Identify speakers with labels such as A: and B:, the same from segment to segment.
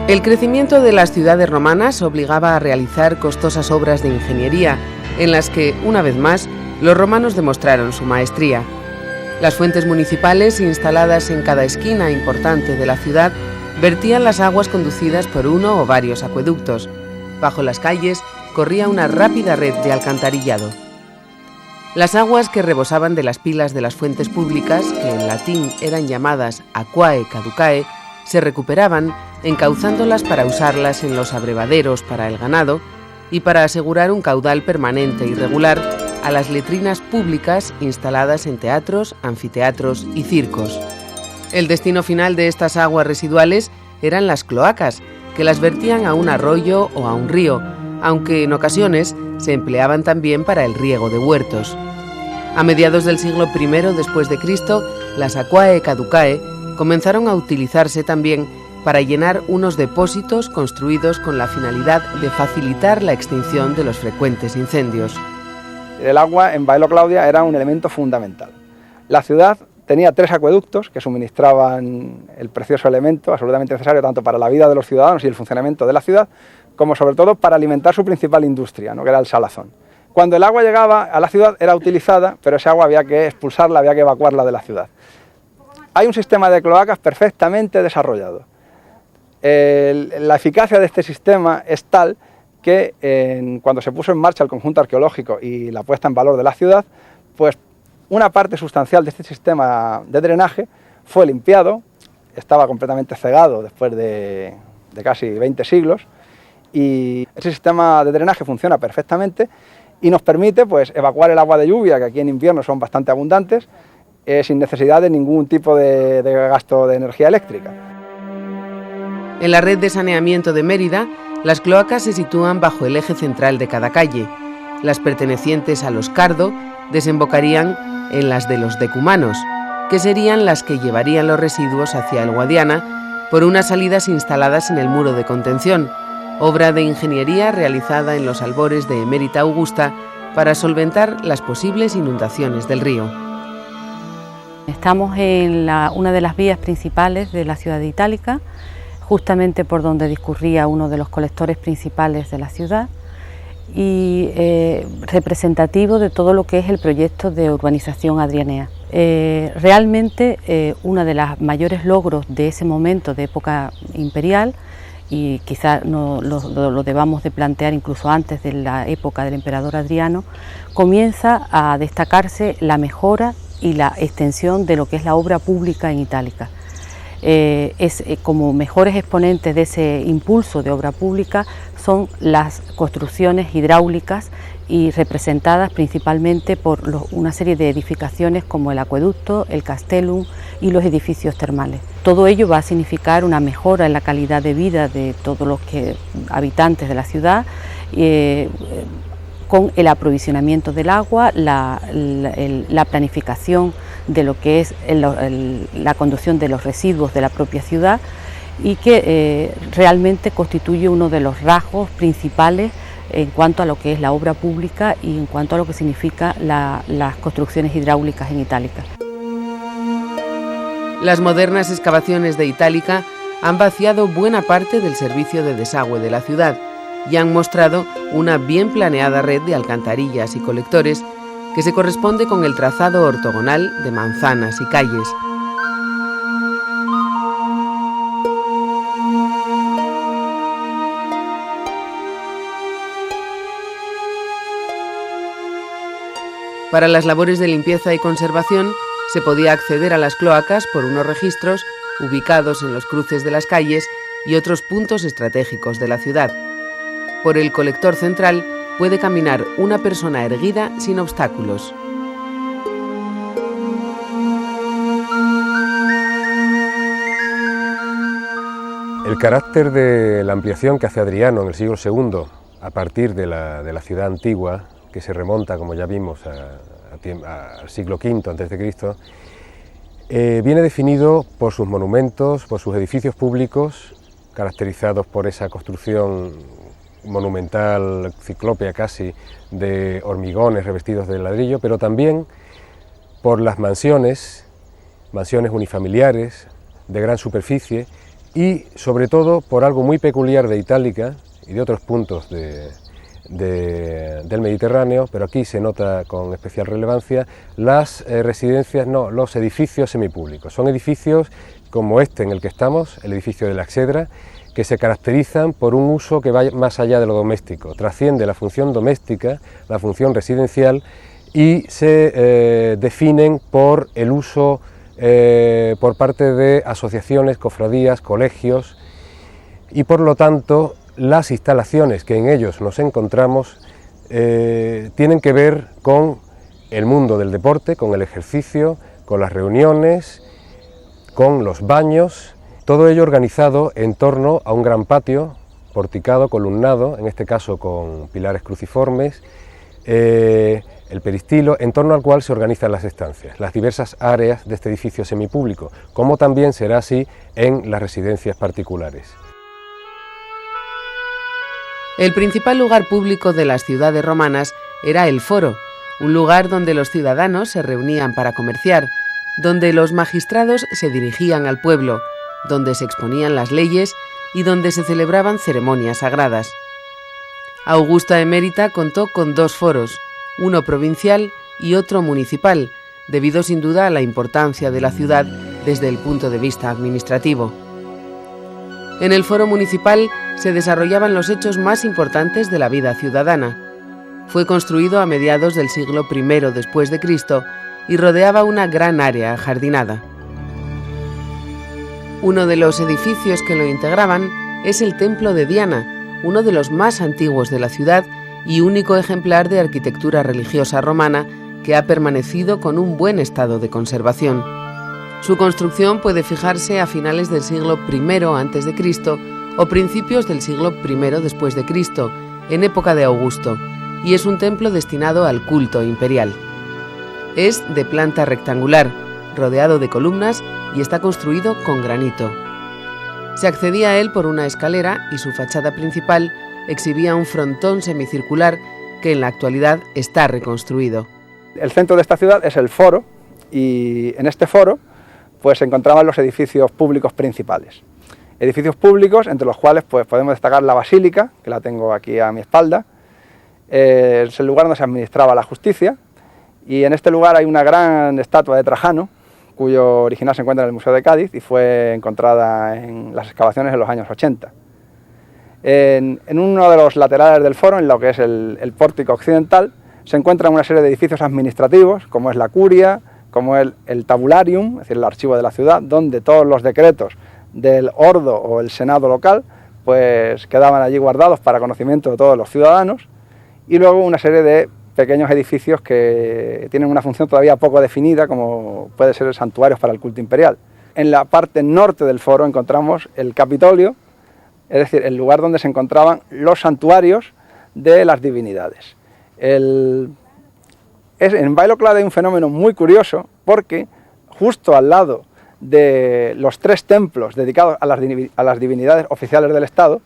A: El crecimiento de las ciudades romanas obligaba a realizar costosas obras de ingeniería, en las que, una vez más, los romanos demostraron su maestría. Las fuentes municipales, instaladas en cada esquina importante de la ciudad, vertían las aguas conducidas por uno o varios acueductos. Bajo las calles corría una rápida red de alcantarillado. Las aguas que rebosaban de las pilas de las fuentes públicas, que en latín eran llamadas aquae caducae, se recuperaban, encauzándolas para usarlas en los abrevaderos para el ganado y para asegurar un caudal permanente y regular a las letrinas públicas instaladas en teatros, anfiteatros y circos. El destino final de estas aguas residuales eran las cloacas, que las vertían a un arroyo o a un río, aunque en ocasiones se empleaban también para el riego de huertos. A mediados del siglo I después de Cristo, las aquae caducae comenzaron a utilizarse también para llenar unos depósitos construidos con la finalidad de facilitar la extinción de los frecuentes incendios.
B: El agua en Baelo Claudia era un elemento fundamental. La ciudad tenía 3 acueductos que suministraban el precioso elemento absolutamente necesario tanto para la vida de los ciudadanos y el funcionamiento de la ciudad, como sobre todo para alimentar su principal industria, ¿no?, que era el salazón. Cuando el agua llegaba a la ciudad era utilizada, pero esa agua había que expulsarla, había que evacuarla de la ciudad. Hay un sistema de cloacas perfectamente desarrollado. La eficacia de este sistema es tal que cuando se puso en marcha el conjunto arqueológico y la puesta en valor de la ciudad, pues una parte sustancial de este sistema de drenaje fue limpiado, estaba completamente cegado después de casi 20 siglos, y ese sistema de drenaje funciona perfectamente y nos permite pues evacuar el agua de lluvia, que aquí en invierno son bastante abundantes, sin necesidad de ningún tipo de gasto de energía eléctrica.
A: En la red de saneamiento de Mérida, las cloacas se sitúan bajo el eje central de cada calle. Las pertenecientes a los Cardo desembocarían en las de los decumanos, que serían las que llevarían los residuos hacia el Guadiana por unas salidas instaladas en el muro de contención, obra de ingeniería realizada en los albores de Emérita Augusta para solventar las posibles inundaciones del río.
C: Estamos en una de las vías principales de la ciudad de Itálica, justamente por donde discurría uno de los colectores principales de la ciudad y representativo de todo lo que es el proyecto de urbanización adrianea. Realmente uno de los mayores logros de ese momento de época imperial, y quizás no lo debamos de plantear incluso antes de la época del emperador Adriano, comienza a destacarse la mejora y la extensión de lo que es la obra pública en Itálica. Como mejores exponentes de ese impulso de obra pública son las construcciones hidráulicas y representadas principalmente por una serie de edificaciones como el acueducto, el castellum y los edificios termales. Todo ello va a significar una mejora en la calidad de vida de todos los habitantes de la ciudad, con el aprovisionamiento del agua, la planificación de lo que es la conducción de los residuos de la propia ciudad, y que realmente constituye uno de los rasgos principales en cuanto a lo que es la obra pública y en cuanto a lo que significa las construcciones hidráulicas en Itálica.
A: Las modernas excavaciones de Itálica han vaciado buena parte del servicio de desagüe de la ciudad y han mostrado una bien planeada red de alcantarillas y colectores que se corresponde con el trazado ortogonal de manzanas y calles. Para las labores de limpieza y conservación se podía acceder a las cloacas por unos registros ubicados en los cruces de las calles y otros puntos estratégicos de la ciudad. Por el colector central puede caminar una persona erguida sin obstáculos.
D: El carácter de la ampliación que hace Adriano en el siglo II, a partir de la ciudad antigua, que se remonta, como ya vimos, al siglo V a.C., viene definido por sus monumentos, por sus edificios públicos, caracterizados por esa construcción monumental, ciclópea casi, de hormigones revestidos de ladrillo, pero también por las mansiones unifamiliares de gran superficie, y sobre todo por algo muy peculiar de Itálica y de otros puntos del Mediterráneo, pero aquí se nota con especial relevancia, los edificios semipúblicos. Son edificios como este en el que estamos, el edificio de la Exedra, que se caracterizan por un uso que va más allá de lo doméstico, trasciende la función doméstica, la función residencial, y se definen por el uso por parte de asociaciones, cofradías, colegios, y por lo tanto las instalaciones que en ellos nos encontramos tienen que ver con el mundo del deporte, con el ejercicio, con las reuniones, con los baños, todo ello organizado en torno a un gran patio, porticado, columnado, en este caso con pilares cruciformes, el peristilo, en torno al cual se organizan las estancias, las diversas áreas de este edificio semipúblico, como también será así en las residencias particulares.
A: El principal lugar público de las ciudades romanas era el foro, un lugar donde los ciudadanos se reunían para comerciar, donde los magistrados se dirigían al pueblo, donde se exponían las leyes y donde se celebraban ceremonias sagradas. Augusta Emérita contó con 2 foros, uno provincial y otro municipal, debido sin duda a la importancia de la ciudad desde el punto de vista administrativo. En el foro municipal se desarrollaban los hechos más importantes de la vida ciudadana. Fue construido a mediados del siglo I después de Cristo y rodeaba una gran área ajardinada. Uno de los edificios que lo integraban es el Templo de Diana, uno de los más antiguos de la ciudad y único ejemplar de arquitectura religiosa romana que ha permanecido con un buen estado de conservación. Su construcción puede fijarse a finales del siglo I a.C. o principios del siglo I después de Cristo, en época de Augusto, y es un templo destinado al culto imperial. Es de planta rectangular, rodeado de columnas y está construido con granito. Se accedía a él por una escalera y su fachada principal exhibía un frontón semicircular que en la actualidad está reconstruido.
B: El centro de esta ciudad es el foro y en este foro pues se encontraban los edificios públicos principales. Edificios públicos entre los cuales pues podemos destacar la Basílica, que la tengo aquí a mi espalda. Es el lugar donde se administraba la justicia y en este lugar hay una gran estatua de Trajano, cuyo original se encuentra en el Museo de Cádiz y fue encontrada en las excavaciones en los años 80. En uno de los laterales del foro, en lo que es el pórtico occidental, se encuentran una serie de edificios administrativos, como es la curia, como el tabularium, es decir, el archivo de la ciudad, donde todos los decretos del ordo o el senado local pues quedaban allí guardados para conocimiento de todos los ciudadanos, y luego una serie de pequeños edificios que tienen una función todavía poco definida, como puede ser santuarios para el culto imperial. En la parte norte del foro encontramos el Capitolio, es decir, el lugar donde se encontraban los santuarios de las divinidades. En Bailo Claudia hay un fenómeno muy curioso, porque justo al lado de los 3 templos dedicados a las divinidades oficiales del Estado,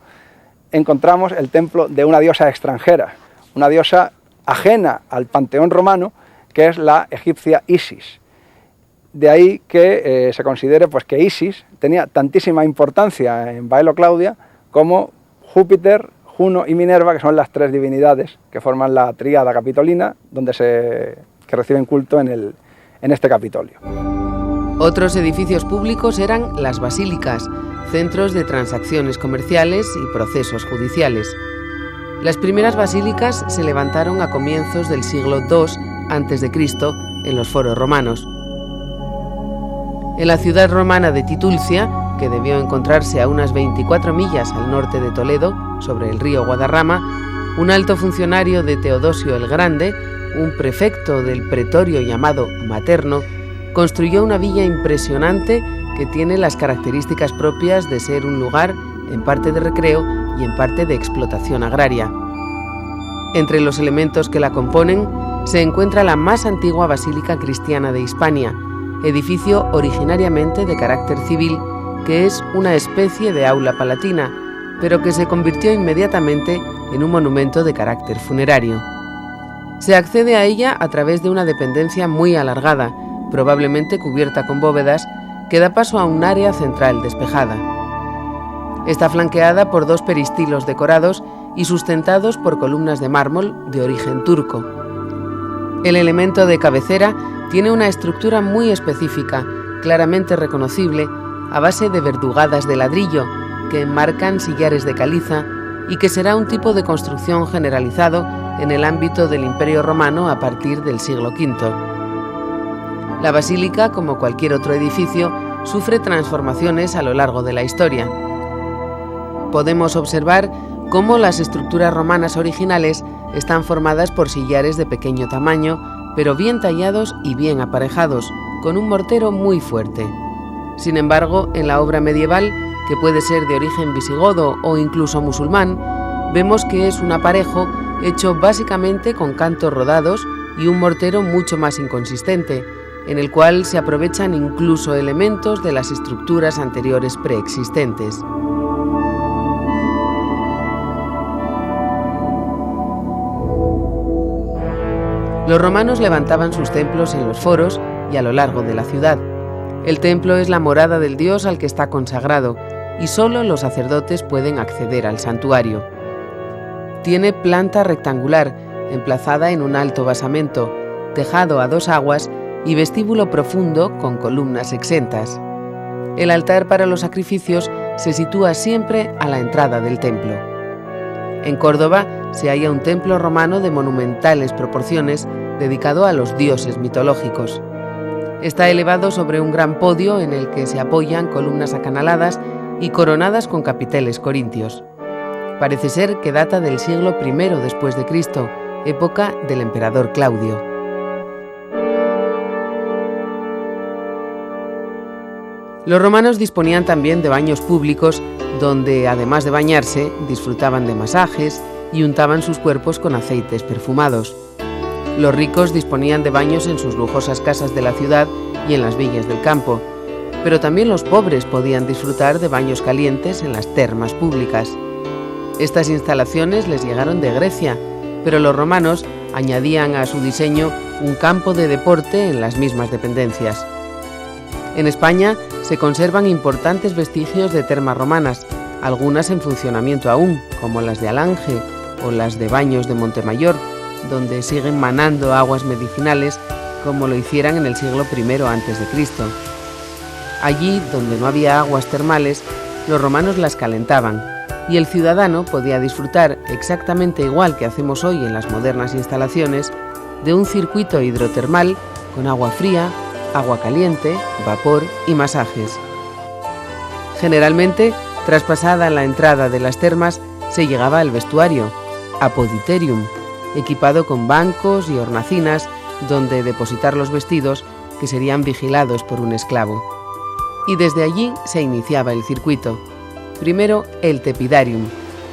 B: encontramos el templo de una diosa extranjera, una diosa ajena al panteón romano, que es la egipcia Isis. De ahí que se considere pues, que Isis tenía tantísima importancia en Bailo Claudia como Júpiter, Juno y Minerva, que son las 3 divinidades que forman la tríada capitolina, que reciben culto en este Capitolio.
A: Otros edificios públicos eran las basílicas, centros de transacciones comerciales y procesos judiciales. Las primeras basílicas se levantaron a comienzos del siglo II a.C. en los foros romanos. En la ciudad romana de Titulcia, que debió encontrarse a unas 24 millas al norte de Toledo, sobre el río Guadarrama, un alto funcionario de Teodosio el Grande, un prefecto del pretorio llamado Materno, construyó una villa impresionante que tiene las características propias de ser un lugar en parte de recreo y en parte de explotación agraria. Entre los elementos que la componen se encuentra la más antigua basílica cristiana de Hispania, edificio originariamente de carácter civil, que es una especie de aula palatina, pero que se convirtió inmediatamente en un monumento de carácter funerario. Se accede a ella a través de una dependencia muy alargada, probablemente cubierta con bóvedas, que da paso a un área central despejada. Está flanqueada por 2 peristilos decorados y sustentados por columnas de mármol de origen turco. El elemento de cabecera tiene una estructura muy específica, claramente reconocible, a base de verdugadas de ladrillo que enmarcan sillares de caliza y que será un tipo de construcción generalizado en el ámbito del Imperio Romano a partir del siglo V. La basílica, como cualquier otro edificio, sufre transformaciones a lo largo de la historia. Podemos observar cómo las estructuras romanas originales están formadas por sillares de pequeño tamaño, pero bien tallados y bien aparejados, con un mortero muy fuerte. Sin embargo, en la obra medieval, que puede ser de origen visigodo o incluso musulmán, vemos que es un aparejo hecho básicamente con cantos rodados y un mortero mucho más inconsistente, en el cual se aprovechan incluso elementos de las estructuras anteriores preexistentes. Los romanos levantaban sus templos en los foros y a lo largo de la ciudad. El templo es la morada del dios al que está consagrado, y solo los sacerdotes pueden acceder al santuario. Tiene planta rectangular, emplazada en un alto basamento, tejado a 2 aguas y vestíbulo profundo con columnas exentas. El altar para los sacrificios se sitúa siempre a la entrada del templo. En Córdoba se halla un templo romano de monumentales proporciones dedicado a los dioses mitológicos. Está elevado sobre un gran podio en el que se apoyan columnas acanaladas y coronadas con capiteles corintios. Parece ser que data del siglo I después de Cristo, época del emperador Claudio. Los romanos disponían también de baños públicos donde, además de bañarse, disfrutaban de masajes y untaban sus cuerpos con aceites perfumados. Los ricos disponían de baños en sus lujosas casas de la ciudad y en las villas del campo, pero también los pobres podían disfrutar de baños calientes en las termas públicas. Estas instalaciones les llegaron de Grecia, pero los romanos añadían a su diseño un campo de deporte en las mismas dependencias. En España se conservan importantes vestigios de termas romanas, algunas en funcionamiento aún, como las de Alange o las de Baños de Montemayor, donde siguen manando aguas medicinales como lo hicieran en el siglo I a.C. Allí, donde no había aguas termales, los romanos las calentaban y el ciudadano podía disfrutar, exactamente igual que hacemos hoy en las modernas instalaciones, de un circuito hidrotermal con agua fría, agua caliente, vapor y masajes. Generalmente, traspasada la entrada de las termas, se llegaba al vestuario, apoditerium, equipado con bancos y hornacinas donde depositar los vestidos que serían vigilados por un esclavo. Y desde allí se iniciaba el circuito. Primero el tepidarium,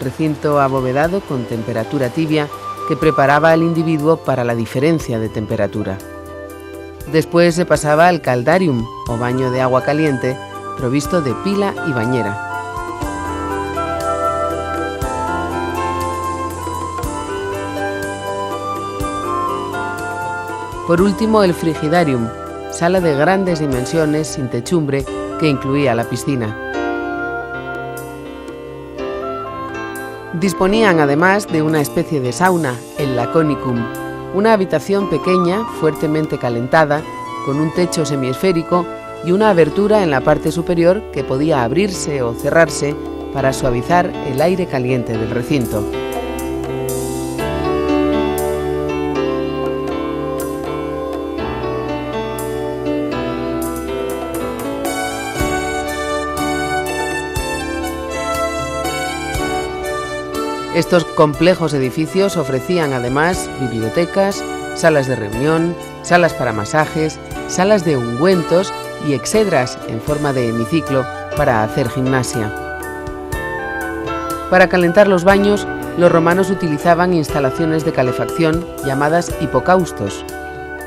A: recinto abovedado con temperatura tibia que preparaba al individuo para la diferencia de temperatura. Después se pasaba al caldarium, o baño de agua caliente, provisto de pila y bañera. Por último, el frigidarium, sala de grandes dimensiones sin techumbre que incluía la piscina. Disponían además de una especie de sauna, el laconicum, una habitación pequeña, fuertemente calentada, con un techo semiesférico y una abertura en la parte superior que podía abrirse o cerrarse para suavizar el aire caliente del recinto. Estos complejos edificios ofrecían además bibliotecas, salas de reunión, salas para masajes, salas de ungüentos y exedras en forma de hemiciclo para hacer gimnasia. Para calentar los baños, los romanos utilizaban instalaciones de calefacción llamadas hipocaustos,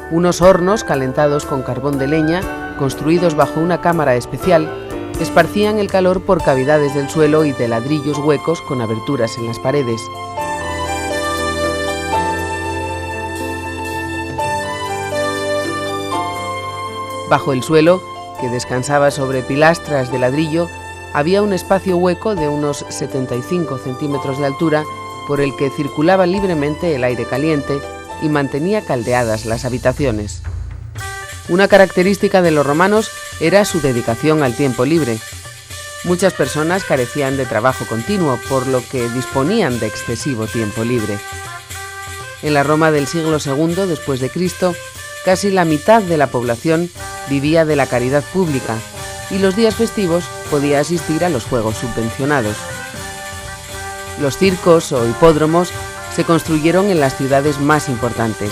A: unos hornos calentados con carbón de leña, construidos bajo una cámara especial, esparcían el calor por cavidades del suelo y de ladrillos huecos con aberturas en las paredes. Bajo el suelo, que descansaba sobre pilastras de ladrillo, había un espacio hueco de unos 75 centímetros de altura por el que circulaba libremente el aire caliente y mantenía caldeadas las habitaciones. Una característica de los romanos era su dedicación al tiempo libre. Muchas personas carecían de trabajo continuo, por lo que disponían de excesivo tiempo libre. En la Roma del siglo II después de Cristo, casi la mitad de la población vivía de la caridad pública y los días festivos podía asistir a los juegos subvencionados. Los circos o hipódromos se construyeron en las ciudades más importantes.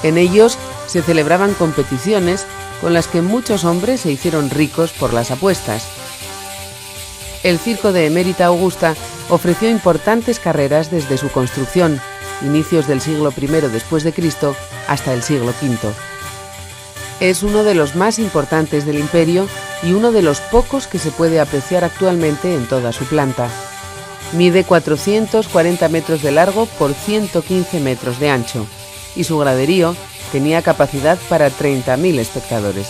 A: En ellos se celebraban competiciones con las que muchos hombres se hicieron ricos por las apuestas. El circo de Emérita Augusta ofreció importantes carreras desde su construcción, inicios del siglo I después de Cristo, hasta el siglo V. Es uno de los más importantes del imperio y uno de los pocos que se puede apreciar actualmente en toda su planta. Mide 440 metros de largo por 115 metros de ancho y su graderío tenía capacidad para 30.000 espectadores.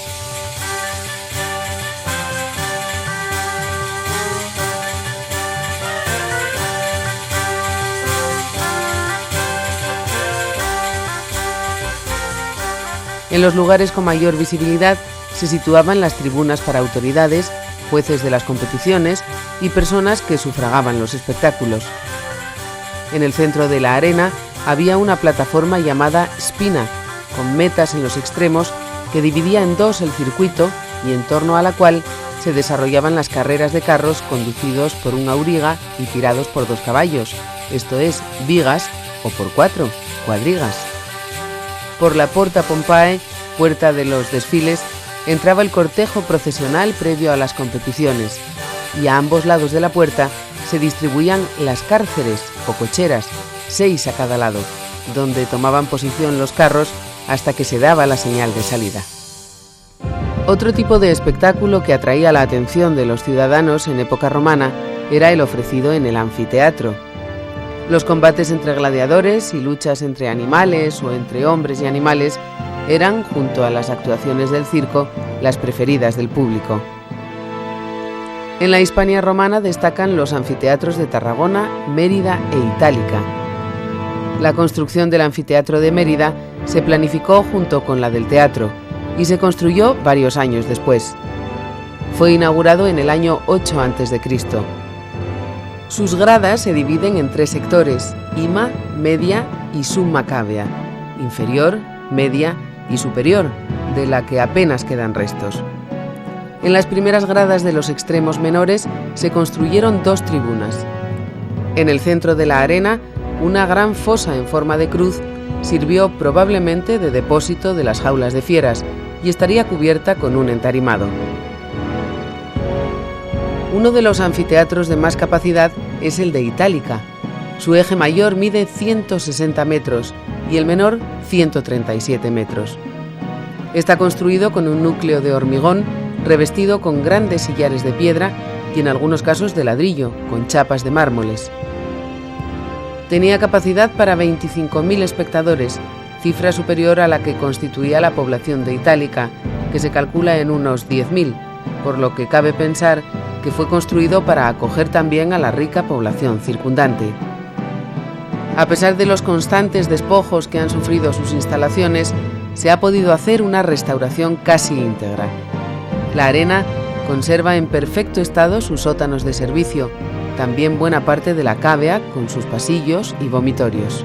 A: En los lugares con mayor visibilidad se situaban las tribunas para autoridades, jueces de las competiciones y personas que sufragaban los espectáculos. En el centro de la arena había una plataforma llamada spina, con metas en los extremos que dividía en dos el circuito y en torno a la cual se desarrollaban las carreras de carros conducidos por un auriga y tirados por 2 caballos, esto es, vigas, o por 4, cuadrigas. Por la Porta Pompæ, puerta de los desfiles, entraba el cortejo procesional previo a las competiciones, y a ambos lados de la puerta se distribuían las cárceres o cocheras, 6 a cada lado, donde tomaban posición los carros hasta que se daba la señal de salida. Otro tipo de espectáculo que atraía la atención de los ciudadanos en época romana era el ofrecido en el anfiteatro. Los combates entre gladiadores y luchas entre animales o entre hombres y animales eran, junto a las actuaciones del circo, las preferidas del público. En la Hispania romana destacan los anfiteatros de Tarragona, Mérida e Itálica. La construcción del anfiteatro de Mérida se planificó junto con la del teatro y se construyó varios años después. Fue inaugurado en el año 8 a.C. Sus gradas se dividen en 3 sectores: ima, media y summa cavea, inferior, media y superior, de la que apenas quedan restos. En las primeras gradas de los extremos menores se construyeron 2 tribunas. En el centro de la arena, una gran fosa en forma de cruz sirvió probablemente de depósito de las jaulas de fieras y estaría cubierta con un entarimado. Uno de los anfiteatros de más capacidad es el de Itálica. Su eje mayor mide 160 metros y el menor 137 metros. Está construido con un núcleo de hormigón revestido con grandes sillares de piedra y en algunos casos de ladrillo, con chapas de mármoles. Tenía capacidad para 25.000 espectadores, cifra superior a la que constituía la población de Itálica, que se calcula en unos 10.000, por lo que cabe pensar que fue construido para acoger también a la rica población circundante. A pesar de los constantes despojos que han sufrido sus instalaciones, se ha podido hacer una restauración casi íntegra. La arena conserva en perfecto estado sus sótanos de servicio, también buena parte de la cavea con sus pasillos y vomitorios.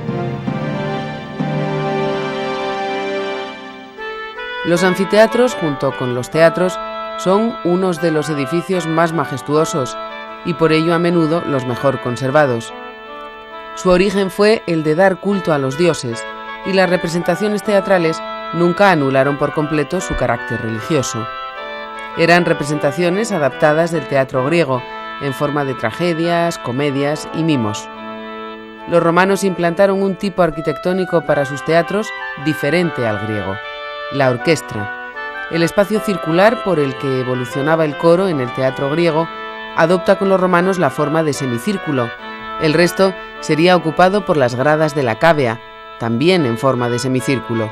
A: Los anfiteatros, junto con los teatros, son unos de los edificios más majestuosos y por ello a menudo los mejor conservados. Su origen fue el de dar culto a los dioses y las representaciones teatrales nunca anularon por completo su carácter religioso. Eran representaciones adaptadas del teatro griego, en forma de tragedias, comedias y mimos. Los romanos implantaron un tipo arquitectónico para sus teatros diferente al griego: la orquestra. El espacio circular por el que evolucionaba el coro en el teatro griego adopta con los romanos la forma de semicírculo. El resto sería ocupado por las gradas de la cavea, también en forma de semicírculo.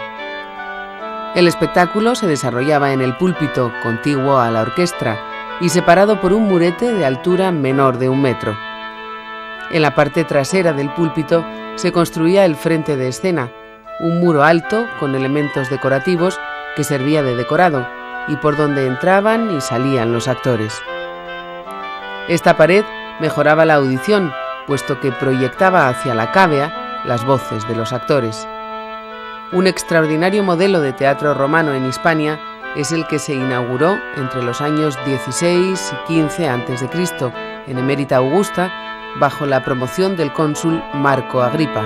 A: El espectáculo se desarrollaba en el púlpito, contiguo a la orquestra, y separado por un murete de altura menor de 1 metro. En la parte trasera del púlpito se construía el frente de escena, un muro alto con elementos decorativos que servía de decorado y por donde entraban y salían los actores. Esta pared mejoraba la audición, puesto que proyectaba hacia la cávea las voces de los actores. Un extraordinario modelo de teatro romano en Hispania es el que se inauguró entre los años 16 y 15 a.C. en Emérita Augusta, bajo la promoción del cónsul Marco Agripa.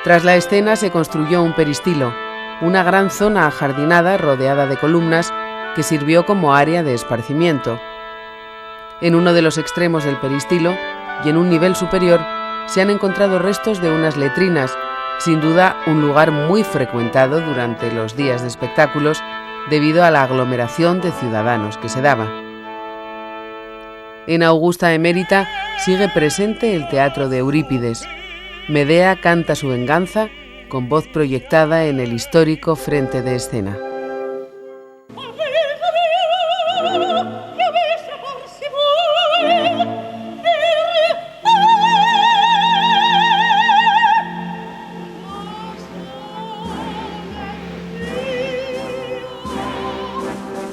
A: Tras la escena se construyó un peristilo, una gran zona ajardinada rodeada de columnas que sirvió como área de esparcimiento. En uno de los extremos del peristilo y en un nivel superior se han encontrado restos de unas letrinas, sin duda un lugar muy frecuentado durante los días de espectáculos debido a la aglomeración de ciudadanos que se daba. En Augusta Emérita sigue presente el teatro de Eurípides. Medea canta su venganza con voz proyectada en el histórico frente de escena.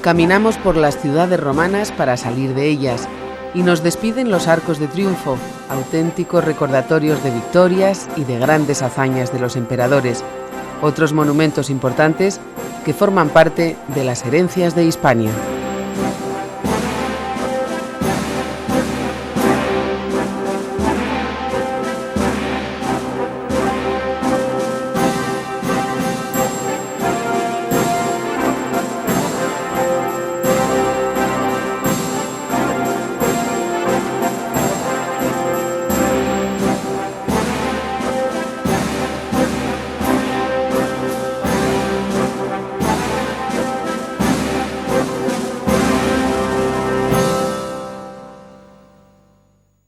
A: Caminamos por las ciudades romanas para salir de ellas y nos despiden los arcos de triunfo, auténticos recordatorios de victorias y de grandes hazañas de los emperadores, otros monumentos importantes que forman parte de las herencias de Hispania.